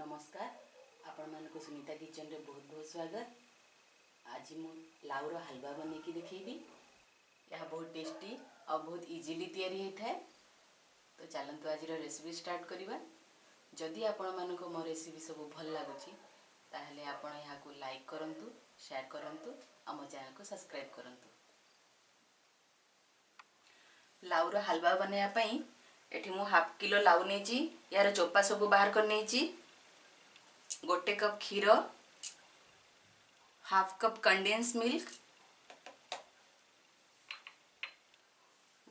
नमस्कार आपण मानको सुनीता किचन रे बहुत बहुत स्वागत। आज मु लाउर हलवा बने की दिखेबी। यह बहुत टेस्टी और बहुत इजीली तैयारी होता है। तो चलतु आज रेसिपी स्टार्ट करवा। जदि आपण मानको मो रेसिपी सब भल लगुची ताहले आपण यहाँ को लाइक करंतु, शेयर करंतु और मो चैनल को सब्सक्राइब करंतु। लाउर हलवा बनाया पई एठी मु हाफ किलो लाउ नेची, यार चोपा सब बाहर कर नेची। गोटे कप क्षीर, half cup condense milk,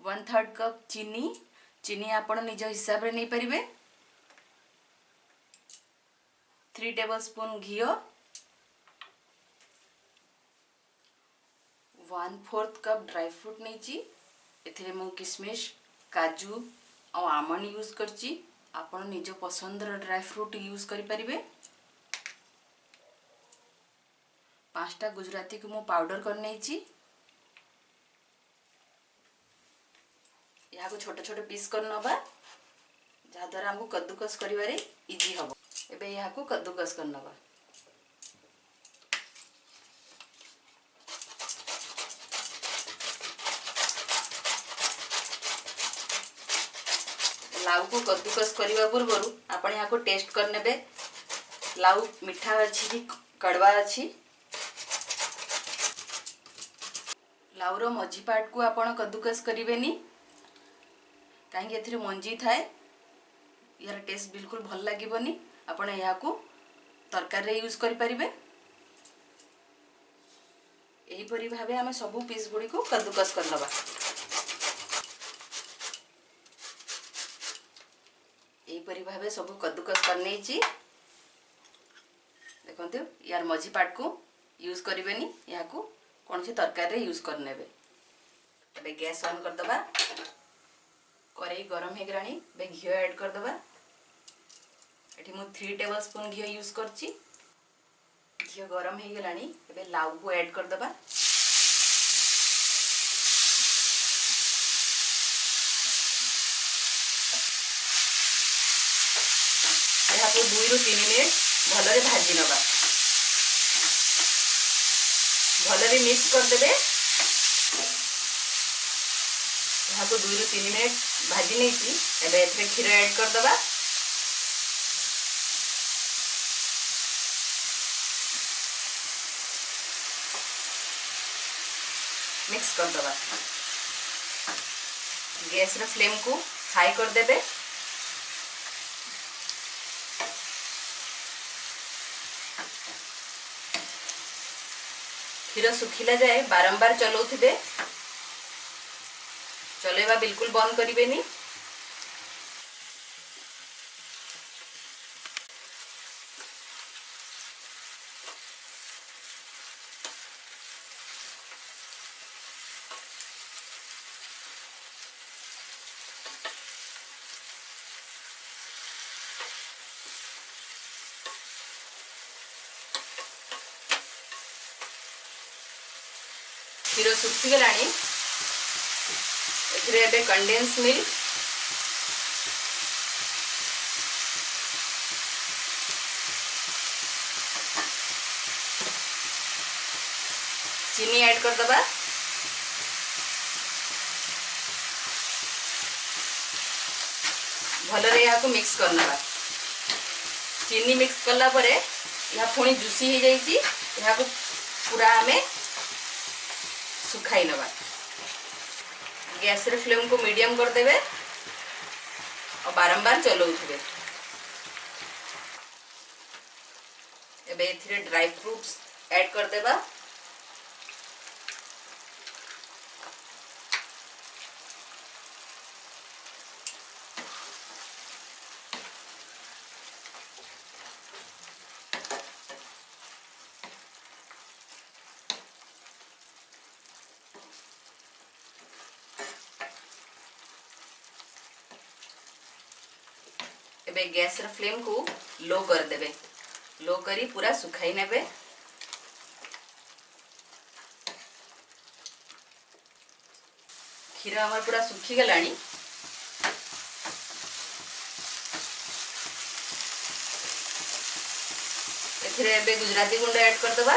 1/3 cup चीनी। चीनी आपण निज हिसाब रे नहीं परिबे। 3 टेबलस्पून घी, 1/4 कप ड्राई फ्रूट नेची। एथिरे मु किशमिश, काजू और आमंड यूज करची। आपण निज पसंद रो ड्राई फ्रूट यूज करि परिबे। 5टा गुजराती को मु पाउडर कर नेची। यहाँ को छोटे छोटे पीस कर नबा, जहाँ द्वारा हमको कद्दूकस करिवारे इजी हबो। एबे यहाँ को कद्दूकस कर नबा। लाउ को कद्दूकस करिवा पूर्व आपण यहाँ को टेस्ट कर नेबे। लाउ मीठा अछि कि कड़वा अछि। लाउर मझी पार्ट को आपण कद्दूकस करिवेनी, कहीं एथिरे मंजी थाए। यार टेस्ट बिल्कुल भल लागिबनी। आपण यहाँ को तरकारी रे यूज करि परिबे। एही परि भाबे हम सब पीस गुडी को कद्दूकस कर लबा। एही परि भाबे सब कद्दूकस कर नेची। देखंतु यार मझी पार्ट को यूज करिवेनी, यहाँ को कौन सी तरकारी रे यूज कर नेबे। एबे गैस ऑन कर दबा। कढ़ाई गरम हे गराणी। बे घी ऐड कर दबा। एठी मु 3 टेबलस्पून घी यूज करची। घी गरम हे गलाणी। एबे लाउ को ऐड कर दबा। यहाँ को 2 ରୁ 3 मिनिट भलरे भाजी नबा। भलरे मिक्स कर देबे। यहाँ को 2 ରୁ 3 मिनिट भाजी नहीं। एबे एथरे क्षीर ऐड कर दबा। मिक्स कर दबा। गैस रे फ्लेम को हाई कर देबे। क्षीर सुखिला जाए बारंबार चलाउथिबे। चलेबा बिल्कुल बंद करिवेनी। क्षीर सुखी गलानी। एथिरे एबे कंडेंस मिल्क, चीनी ऐड कर दबा। भलरे यहाँ को मिक्स करना। चीनी मिक्स करला परे यहाँ पुणी जुसी हो जाइए। यहाँ को पूरा हमें सुखाई नबा। गैस रे फ्लेम को मीडियम कर देबे और बारंबार चलाउथिबे। एबे एथिरे ड्राई फ्रूट्स ऐड कर देबा। एबे गैस रे फ्लेम को लो कर देबे। लो करी पूरा सुखाई नेबे। क्षीर हमर पूरा सुखी गलानी। एबे गुजराती गुंड ऐड कर दबा।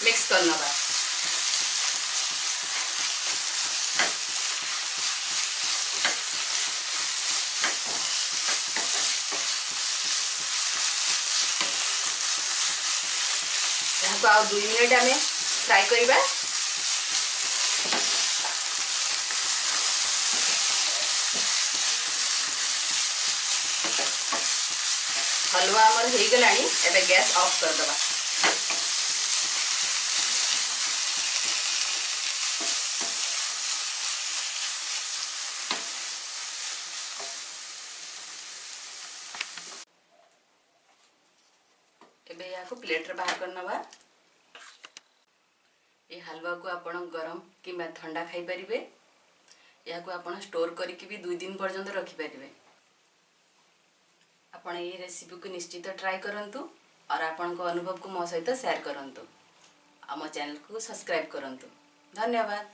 मिक्स कर नबा। यहाँ को 2 मिनिट आम फ्राए करवा। हलवा आमर हो गलानी। एबे गैस ऑफ कर दबा। एबे या को प्लेट रे बाहर कर नबा। ये हलवा को आपण गरम किंबा ठंडा खाई परिबे। या को आपण स्टोर करके भी 2 दिन पर्यंत रखी परिबे। आपण ये रेसिपी को निश्चित ट्राई करंतु और आपण को अनुभव को मो सहित शेयर करंतु। आम चैनल को सब्सक्राइब करंतु। धन्यवाद।